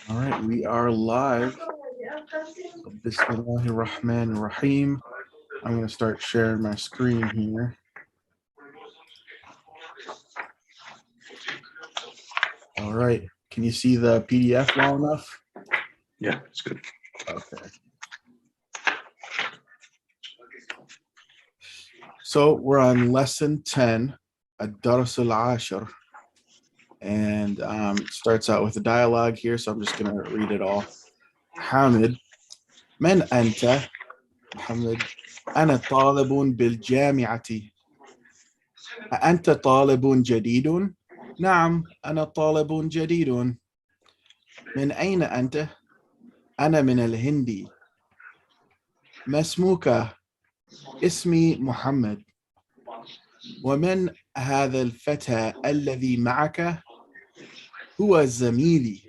All right, we are live. Bismillahir Rahmanir Rahim. I'm going to start sharing my screen here. All right, can you see the PDF well enough? Yeah, it's good. Okay. So we're on lesson 10, Ad-Dars al-Ashir. And it starts out with a dialogue here, so I'm just going to read it all. Hamid, من أنت؟ محمد أنا طالب بالجامعة. أأنت طالب جديد؟ نعم أنا طالب جديد. من أين أنت؟ أنا من الهند. ما اسمك؟ اسمي محمد. ومن هذا الفتى الذي معك؟ هو زميلي.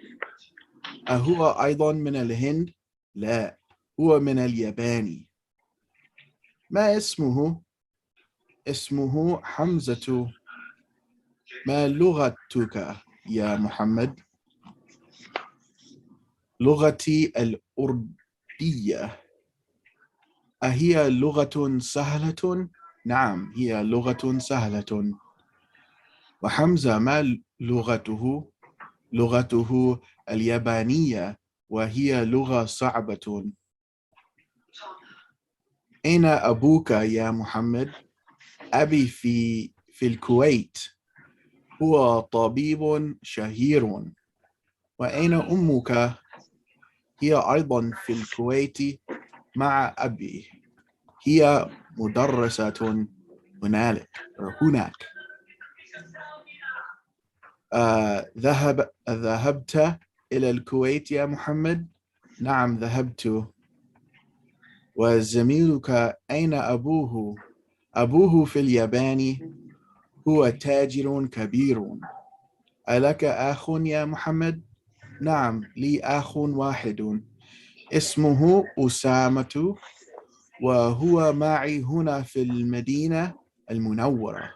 أهو أيضا من الهند؟ لا، هو من اليابان. ما اسمه؟ اسمه حمزة. ما لغتك يا محمد؟ لغتي الأردية. أهي لغة سهلة؟ نعم هي لغة سهلة. وحمزة ما لغته؟ لغته اليابانية وهي لغة صعبة. أين أبوك يا محمد؟ أبي في الكويت، هو طبيب شهير. وأين أمك؟ هي أيضا في الكويت مع أبي، هي مدرسة هناك. ذهبت إلى الكويت يا محمد؟ نعم ذهبت. وزميلك أين أبوه؟ أبوه في اليابان، هو تاجر كبير. ألك أخ يا محمد؟ نعم لي أخ واحد، اسمه أسامة، وهو معي هنا في المدينة المنورة.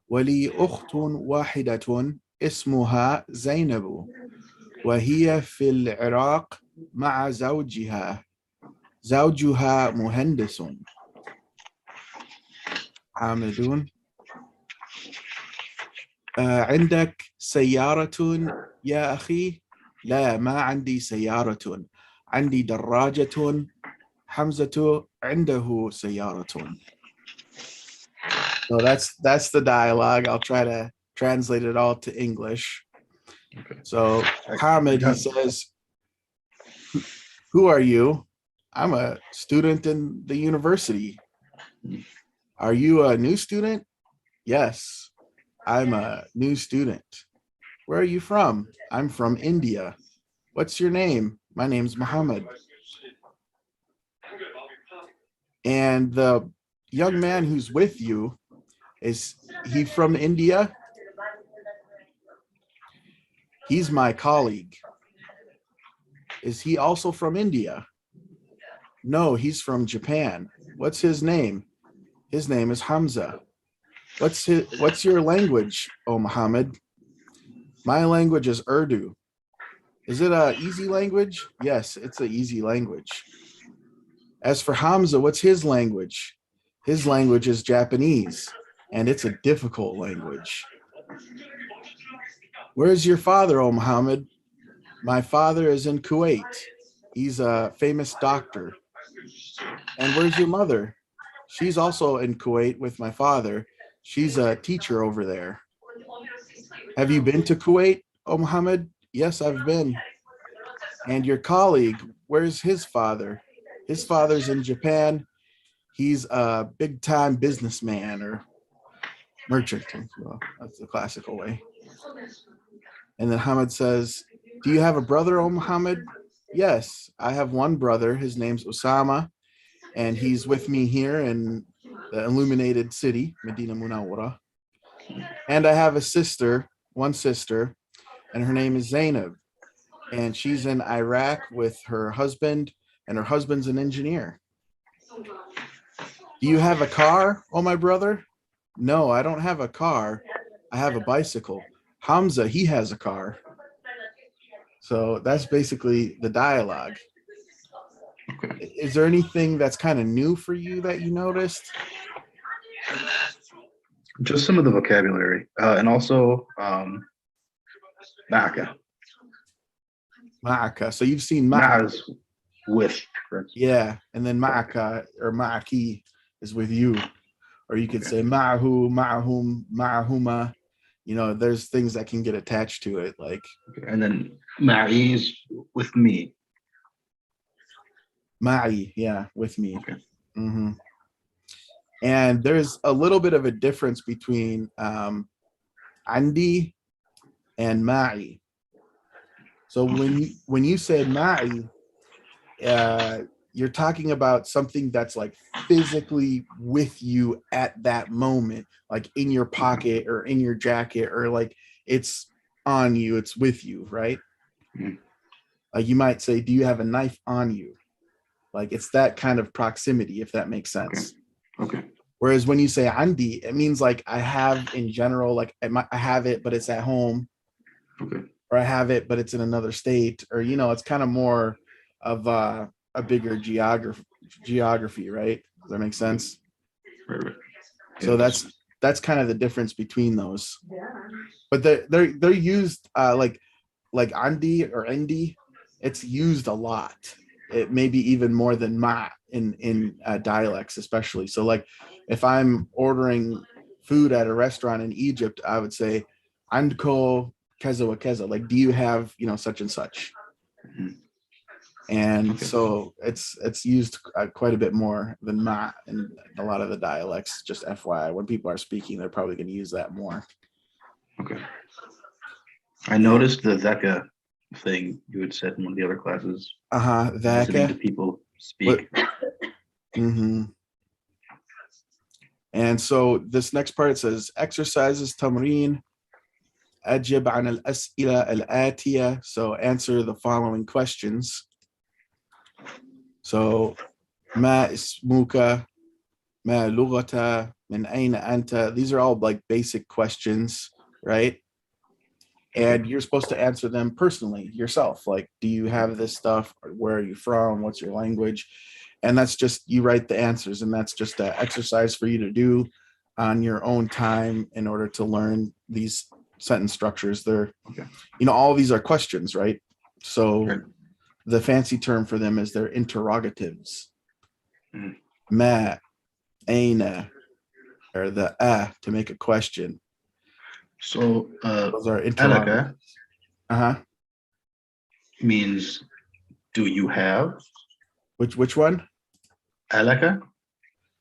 ولي أخت واحدة اسمها زينب، وهي في العراق مع زوجها مهندس. حامدون. عندك سيارة يا أخي؟ لا، ما عندي سيارة، عندي دراجة. حمزة عنده سيارة. So that's the dialogue. I'll try to translate it all to English. Okay. So Hamid, he says, who are you? I'm a student in the university. Are you a new student? Yes, I'm a new student. Where are you from? I'm from India. What's your name? My name's Muhammad. And the young man who's with you, is he from India? He's my colleague. Is he also from India? No, he's from Japan. What's his name? His name is Hamza. What's your language, oh Muhammad? My language is Urdu. Is it an easy language? Yes, it's an easy language. As for Hamza, what's his language? His language is Japanese, and it's a difficult language. Where's your father, oh Muhammad? My father is in Kuwait. He's a famous doctor. And where's your mother? She's also in Kuwait with my father. She's a teacher over there. Have you been to Kuwait, oh Muhammad? Yes, I've been. And your colleague, where's his father? His father's in Japan. He's a big time businessman or merchant. Well, that's the classical way. And then Hamid says, do you have a brother, oh Muhammad? Yes, I have one brother. His name's Osama, and he's with me here in the illuminated city, Madina Munawwara. And I have a sister, one sister, and her name is Zainab. And she's in Iraq with her husband, and her husband's an engineer. Do you have a car, oh my brother? No, I don't have a car. I have a bicycle. Hamza, he has a car. So that's basically the dialogue. Okay. Is there anything that's kind of new for you that you noticed? Just some of the vocabulary, and also Maka. Ma'aka. So you've seen Ma'a ma'aka. is with, correct? Yeah. And then ma'aka or ma'aki is with you. Or you could Okay. say ma'ahu, ma'ahum, ma'ahuma. You know, there's things that can get attached to it, like Okay. And then Ma'i is with me. ma'i, yeah, with me. Okay. Hmm. And there's a little bit of a difference between andi and ma'i. So when you say ma'i, uh, you're talking about something that's like physically with you at that moment, like in your pocket or in your jacket, or like it's on you, it's with you, right? Mhm. Like you might say, do you have a knife on you? Like it's that kind of proximity, if that makes Okay. sense. Okay. Whereas when you say andi, it means like I have in general, like I have it, but it's at home, Okay. or I have it, but it's in another state, or it's kind of more of a bigger geography, right? Does that make sense? Right. Right. So Yes. that's kind of the difference between those. But they're used like andi or endi. It's used a lot. It maybe even more than ma in dialects, especially. So like if I'm ordering food at a restaurant in Egypt, I would say andko keza wa keza. Like, do you have such and such? Mhm. And Okay. so it's used quite a bit more than ma in a lot of the dialects. Just FYI, when people are speaking, they're probably going to use that more. Okay. I And noticed the Zeka thing you had said in one of the other classes, listening to Vaka. people What? speak. Mm-hmm. And so this next part says exercises tamreen أجب عن الأسئلة الآتية. So answer the following questions. So ما اسمك, ما لغة, من أين أنت. These are all like basic questions, right? And you're supposed to answer them personally yourself. Like, do you have this stuff? Where are you from? What's your language? And that's just, you write the answers, and that's just an exercise for you to do on your own time in order to learn these sentence structures. They're, Okay. all of these are questions, right? So Right. the fancy term for them is they're interrogatives. Mhm. Ma, aina, or the to make a question. So Those are interrogatives. Alaka Uh-huh. means do you have? Which one? Alaka?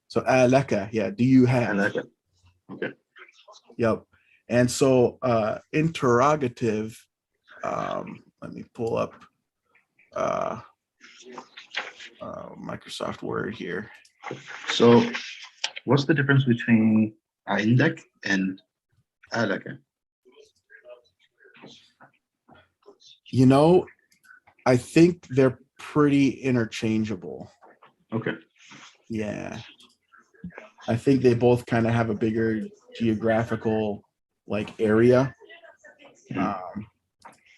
So alaka, yeah. Do you have? Alaka. Okay. Yep. And so interrogative, let me pull up Microsoft Word here. So what's the difference between عندك and Alaka? I think they're pretty interchangeable. Okay. Yeah. I think they both kind of have a bigger geographical like area. Um,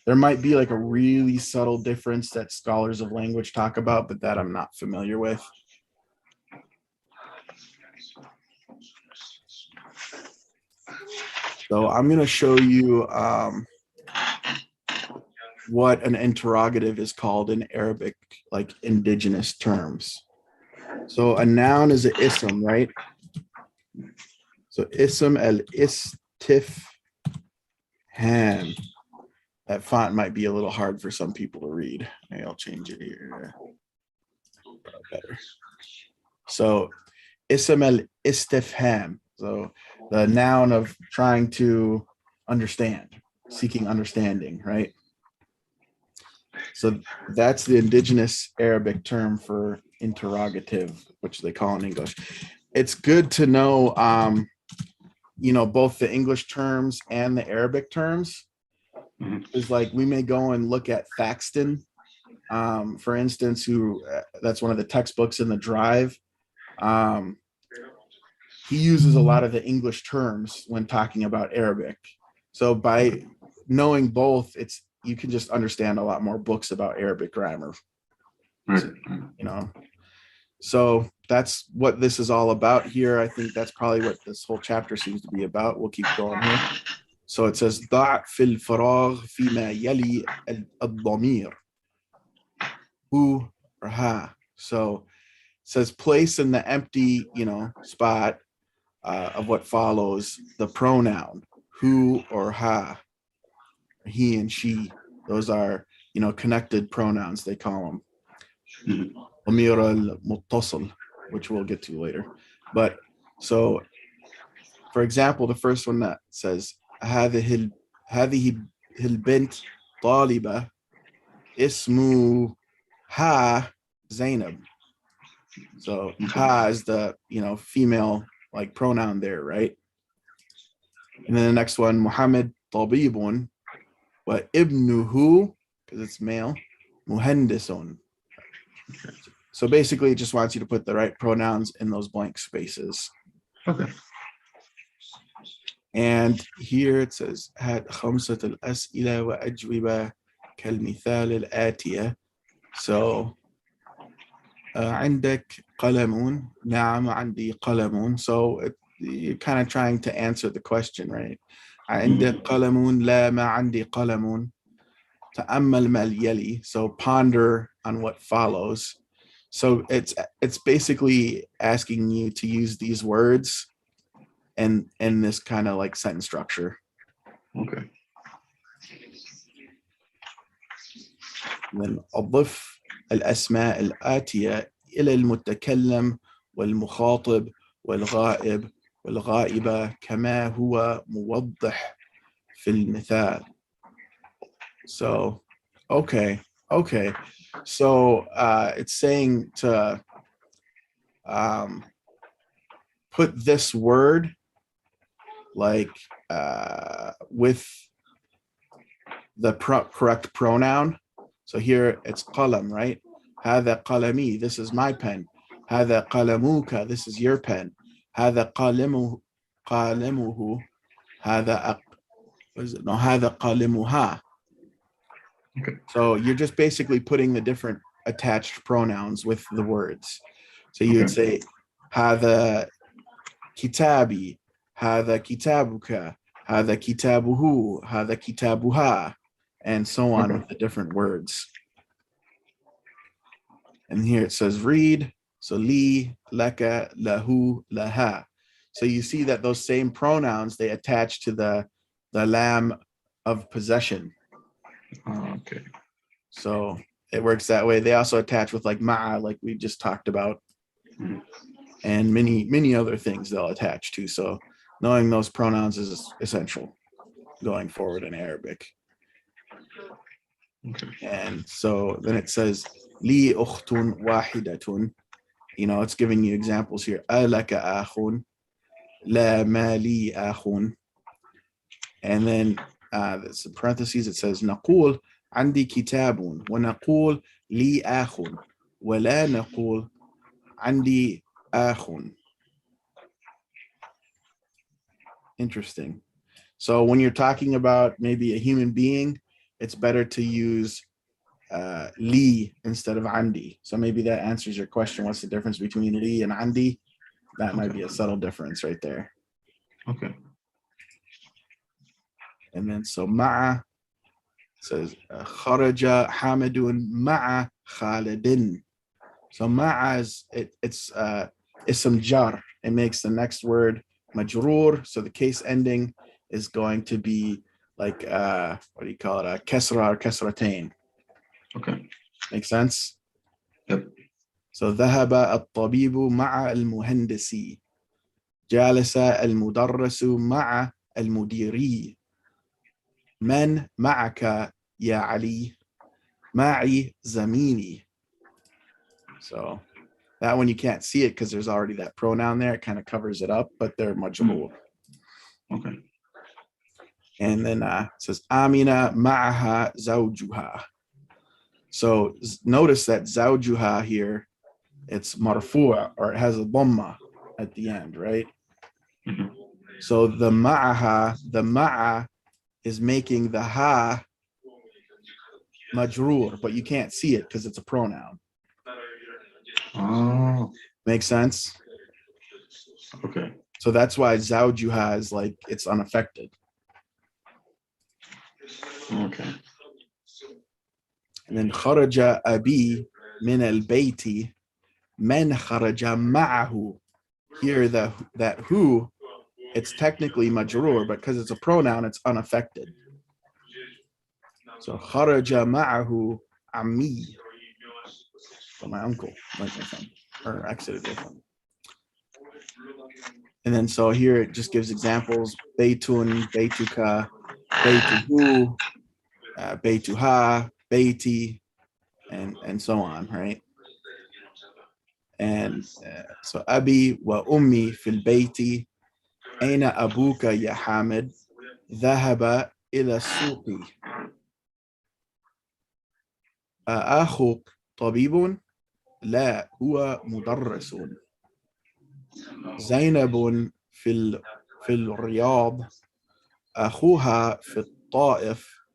there might be like a really subtle difference that scholars of language talk about, but that I'm not familiar with. So I'm going to show you what an interrogative is called in Arabic, like indigenous terms. So a noun is an ism, right? So ism al-istifham. That font might be a little hard for some people to read. Maybe I'll change it here. Better. So ism al-istifham. So the noun of trying to understand, seeking understanding, right? So that's the indigenous Arabic term for interrogative, which they call in English. It's good to know, both the English terms and the Arabic terms. Is like we may go and look at Thaxton, for instance, who that's one of the textbooks in the drive. He uses a lot of the English terms when talking about Arabic. So by knowing both, it's you can just understand a lot more books about Arabic grammar. Right. So, you know, so that's what this is all about here. I think that's probably what this whole chapter seems to be about. We'll keep going here. So it says ضع في الفراغ فيما يلي الضمير who or ha. So it says place in the empty, spot of what follows the pronoun who or ha, he and she. Those are, connected pronouns, they call them. ضمير المتصل, which we'll get to later. But so, for example, the first one that says هذه البنت طالبة اسمها زينب. So ha is the female like pronoun there, right? And then the next one, Muhammad طبيب وابنه, because it's male, مهندس. So basically it just wants you to put the right pronouns in those blank spaces. Okay. And here it says هات خمسة الأسئلة وأجوبة كالمثال الآتية. So عندك قلم؟ نعم عندي قلم. So you're kind of trying to answer the question, right? عندك قلم؟ لا ما عندي قلم. تأمل ما يلي. So ponder on what follows. So it's basically asking you to use these words and this kind of like sentence structure. Okay. And then أضف الأسماء الآتية إلى المتكلم والمخاطب والغائب والغائبة كما هو موضح في المثال. So, okay. So it's saying to put this word like with the correct pronoun. So here it's qalam, right? هذا قلمي, this is my pen. هذا قلمك, this is your pen. هذا قلمه هذا هذا قلمها. Okay. So you're just basically putting the different attached pronouns with the words. So you would say هذا كتابي, هذا كتابك, هذا كتابه, هذا كتابها, and so on with the different words. And here it says read. So li, laka, lahu, laha. So you see that those same pronouns, they attach to the lam of possession. Okay. So it works that way. They also attach with like ma'a, like we just talked about, and many other things they'll attach to. So knowing those pronouns is essential going forward in Arabic. Okay. And so then it says li ukhtun wahidatun. It's giving you examples here. Alaka akhun, la mali akhun. And then there's parentheses. It says naqul عندي كتاب ونقول لي أخ ولا نقول عندي أخ. Interesting. So when you're talking about maybe a human being, it's better to use li instead of andi. So maybe that answers your question. What's the difference between li and andi? That might be a subtle difference right there. Okay. And then so ma'a says kharaja Hamidun ma'a Khalidin. So ma'a is it's ism jar. It makes the next word majroor. So the case ending is going to be like what do you call it? A kesra or kesratain. Okay. Make sense? Yep. So ذهب الطبيب مع المهندس. جالس المدرس مع المديري. من معك يا علي؟ معي زميلي. So that one you can't see it because there's already that pronoun there. It kind of covers it up, but they're majroor. Okay. And then it says Amina ma'aha zawjuha. So notice that zawjuha here, it's marfu' or it has a dhamma at the end, right? So the ma'a is making the ha majroor, but you can't see it because it's a pronoun. Oh, Makes sense? okay. So that's why zawjuha is like it's unaffected. Okay. And then kharaja abi min al-bayti man kharaja ma'ahu. Here that who, it's technically majrur, but because it's a pronoun, it's unaffected. So kharaja ma'ahu ammi. So my uncle went with him, or exited with him. And then so here it just gives examples: Beitun, Beituka, Beituhu, Beituha, Beiti, and so on, right? And so Abi wa Ummi fil Beiti, Aina Abuka ya Hamid, ذهب إلى السوق. أخوك طبيب؟ لا هو مدرس. زينب في الرياض، أخوها في الطائف،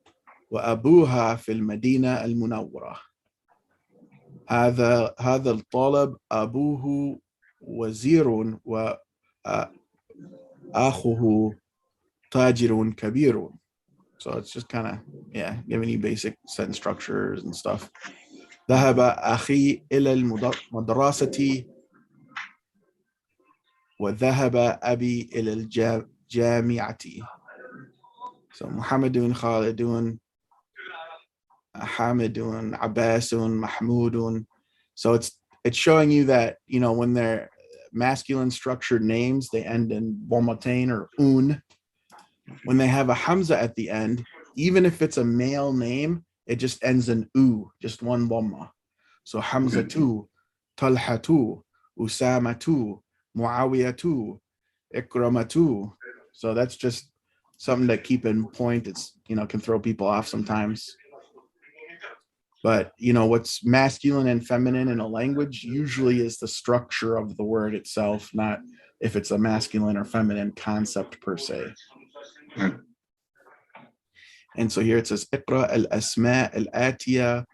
وأبوها في المدينة المنورة. هذا الطالب أبوه وزير وأخوه تاجر كبير. So it's just kind of, yeah, giving you basic sentence structures and stuff. ذهب أخي إلى المدرسة وذهب أبي إلى الجامعة. So Muhammadun, Khalidun, Hamidun, Abbasun, Mahmudun. So it's showing you that, you know, when they're masculine structured names, they end in bomatain or un. When they have a hamza at the end, even if it's a male name, it just ends in u, just one bomma. So Hamza tu, Talha tu, Usama tu, Muawiyah tu, Ikrama tu. So that's just something to keep in point. It's, you know, can throw people off sometimes. But, you know, what's masculine and feminine in a language usually is the structure of the word itself, not if it's a masculine or feminine concept per se. And so here it says, اقرأ الأسماء الآتية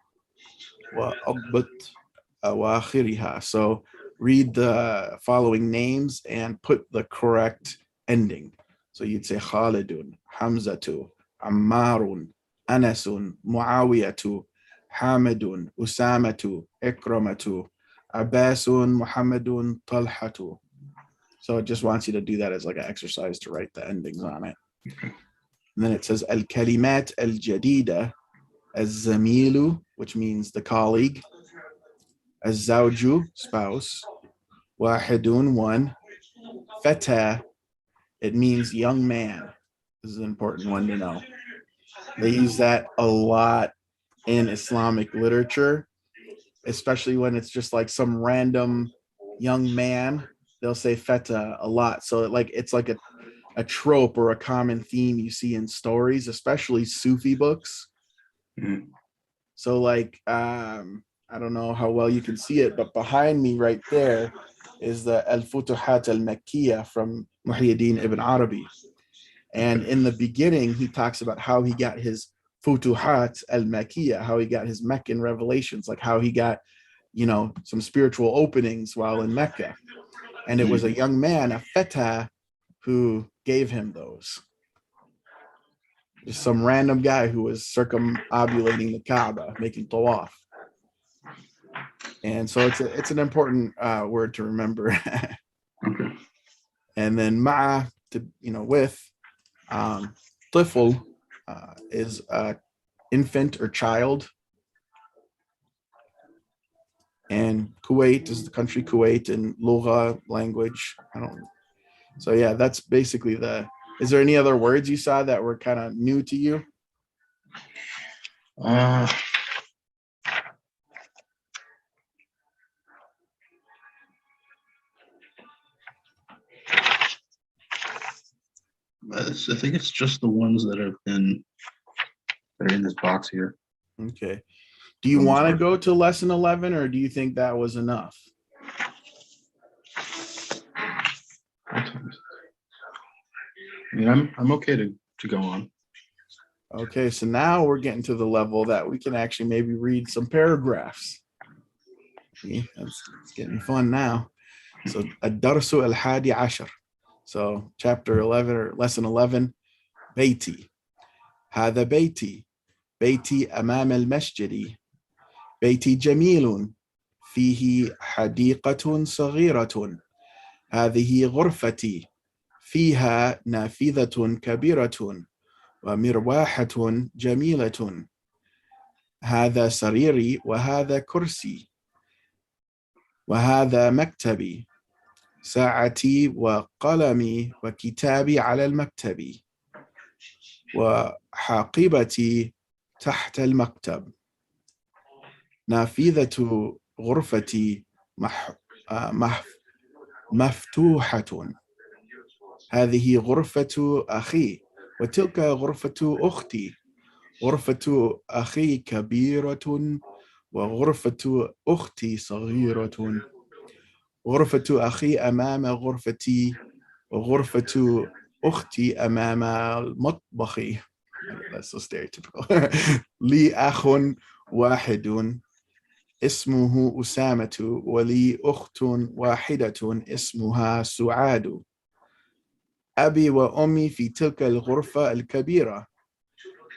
وأضبط أواخرها. So read the following names and put the correct ending. So you'd say Khalidun, Hamzatu, Ammarun, Anasun, Muawiyatu, Hamidun, Usamatu, Ikramatu, Abbasun, Muhammadun, Talhatu. So it just wants you to do that as like an exercise to write the endings on it. And then it says Al-Kalimat Al-Jadida, Az-Zamilu, which means the colleague, Az-Zawju, spouse, Wahidun, one, Feta, it means young man. This is an important one to know. They use that a lot in Islamic literature, especially when it's just like some random young man. They'll say feta a lot. So it's like a trope or a common theme you see in stories, especially Sufi books. Mm-hmm. So like, I don't know how well you can see it, but behind me right there is the Al-Futuhat al-Makkiyah from Muhyiddin ibn Arabi. And in the beginning, he talks about how he got his Futuhat al-Makkiyah, how he got his Meccan revelations, like how he got, you know, some spiritual openings while in Mecca. And it was a young man, a feta, who gave him those. Just some random guy who was circumambulating the Kaaba, making tawaf. And so it's an important word to remember. Okay. And then ma'a, to, you know, with, tifl is infant or child. And Kuwait is the country Kuwait in Lugha language. So yeah, that's basically is there any other words you saw that were kind of new to you? I think it's just the ones that are in this box here. Okay. Do you want to go to lesson 11, or do you think that was enough? I mean, I'm okay to go on. Okay, so now we're getting to the level that we can actually maybe read some paragraphs. See, it's getting fun now. So الدرس الحادي عشر. So chapter 11 or lesson 11, بيتي. هذا بيتي. بيتي أمام المسجد. بيتي جميل. فيه حديقة صغيرة. هذه غرفتي. فيها نافذة كبيرة ومروحة جميلة. هذا سريري وهذا كرسي. وهذا مكتبي. ساعتي وقلمي وكتابي على المكتب. وحاقبتي تحت المكتب. نافذة غرفتي مفتوحة. هذه غرفة أخي وتلك غرفة أختي. غرفة أخي كبيرة وغرفة أختي صغيرة. غرفة أخي أمام غرفتي وغرفة أختي أمام المطبخ. That's so stereotypical. لي أخ واحد اسمه أسامة ولي أخت واحدة اسمها سعاد. أبي وأمي في تلك الغرفة الكبيرة.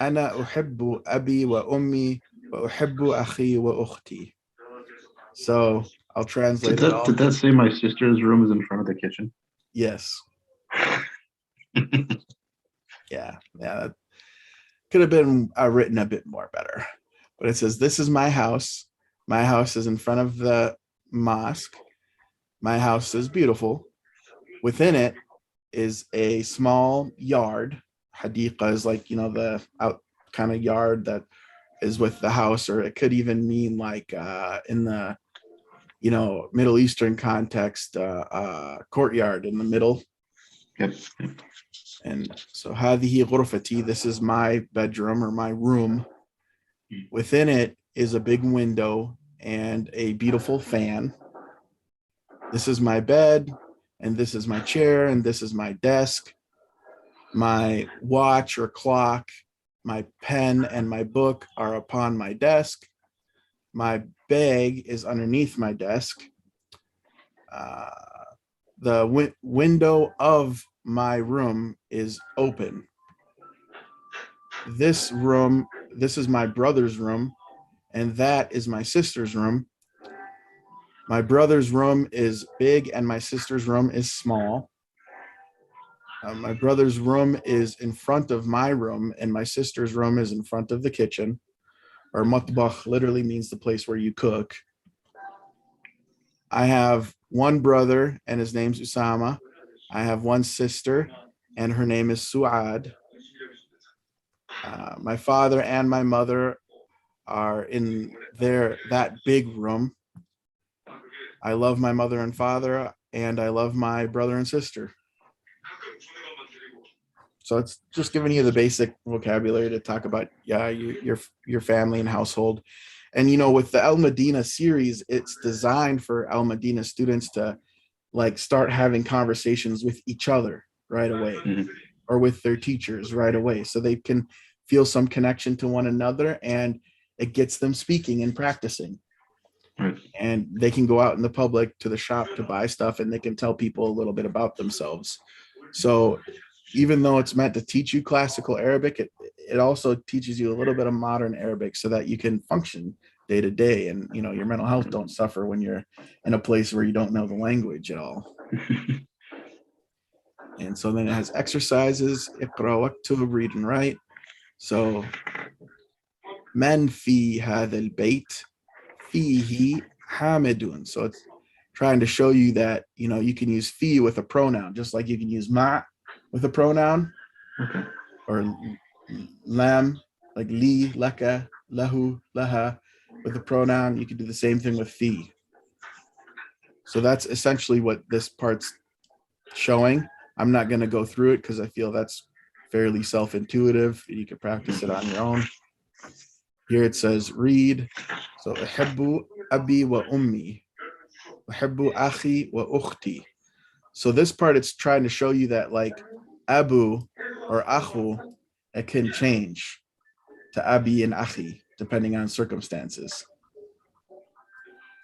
أنا أحب أبي وأمي وأحب أخي وأختي. So I'll translate it all. Did that say my sister's room is in front of the kitchen? Yes. Yeah, that could have been written a bit more better. But it says, this is my house. My house is in front of the mosque. My house is beautiful. Within it is a small yard. Hadiqa is like, the out kind of yard that is with the house, or it could even mean like in the, Middle Eastern context, courtyard in the middle. Yep. And so هذه غرفتي, this is my bedroom or my room. Within it is a big window and a beautiful fan. This is my bed, and this is my chair, and this is my desk. My watch or clock, my pen, and my book are upon my desk. My bag is underneath my desk. The window of my room is open. This is my brother's room, and that is my sister's room. My brother's room is big, and my sister's room is small. My brother's room is in front of my room, and my sister's room is in front of the kitchen. Or matbakh literally means the place where you cook. I have one brother, and his name's Usama. I have one sister, and her name is Suad. My father and my mother are in that big room. I love my mother and father, and I love my brother and sister. So it's just giving you the basic vocabulary to talk about, your family and household. And, with the Al Madina series, it's designed for Al Madina students to like start having conversations with each other right away, or with their teachers right away, so they can feel some connection to one another, and it gets them speaking and practicing. And they can go out in the public to the shop to buy stuff, and they can tell people a little bit about themselves. So even though it's meant to teach you classical Arabic, it also teaches you a little bit of modern Arabic so that you can function day to day, and your mental health don't suffer when you're in a place where you don't know the language at all. And so then it has exercises, اقرأ واكتب, read and write. So من في هذا البيت فيه حامدون. So it's trying to show you that you can use fi with a pronoun, just like you can use ma with a pronoun, or lam, like li, laka, lahu, laha, with a pronoun. You can do the same thing with fi. So that's essentially what this part's showing. I'm not going to go through it because I feel that's fairly self-intuitive. You can practice it on your own. Here it says read. So أحب أبي وأمي. أحب أخي وأختي. So this part, it's trying to show you that like abu or akhu It can change to abi and akhi, depending on circumstances.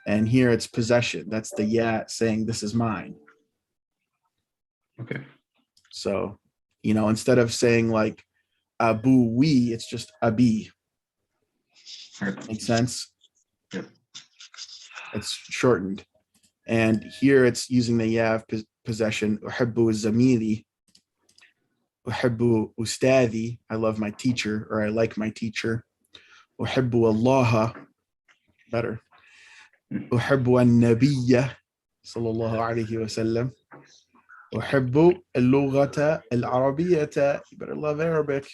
And here it's possession. That's the ya saying this is mine. Okay. So, instead of saying like abu we, it's just abi. Right. Makes sense? Yep. It's shortened. And here it's using the ya of possession. Uhibbu zamili. Uhibbu ustadi. I love my teacher, or I like my teacher. Uhibbu Allah. Better. أحب النبي صلى الله عليه وسلم. أحب اللغة العربية. You better love Arabic.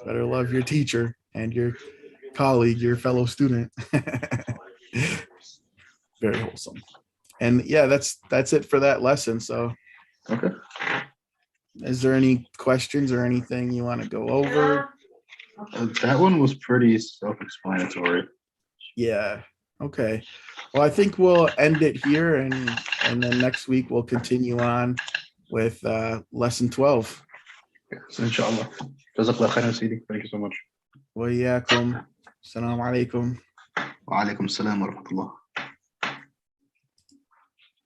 Better love your teacher and your colleague, your fellow student. Very wholesome. And yeah, that's it for that lesson. So Okay. is there any questions or anything you want to go over? That one was pretty self-explanatory. Yeah. Okay. Well, I think we'll end it here, and then next week we'll continue on with lesson 12. So inshallah. Jazakallah khairan, Sidi. Thank you so much. وإياكم. السلام عليكم. وعليكم السلام ورحمة الله.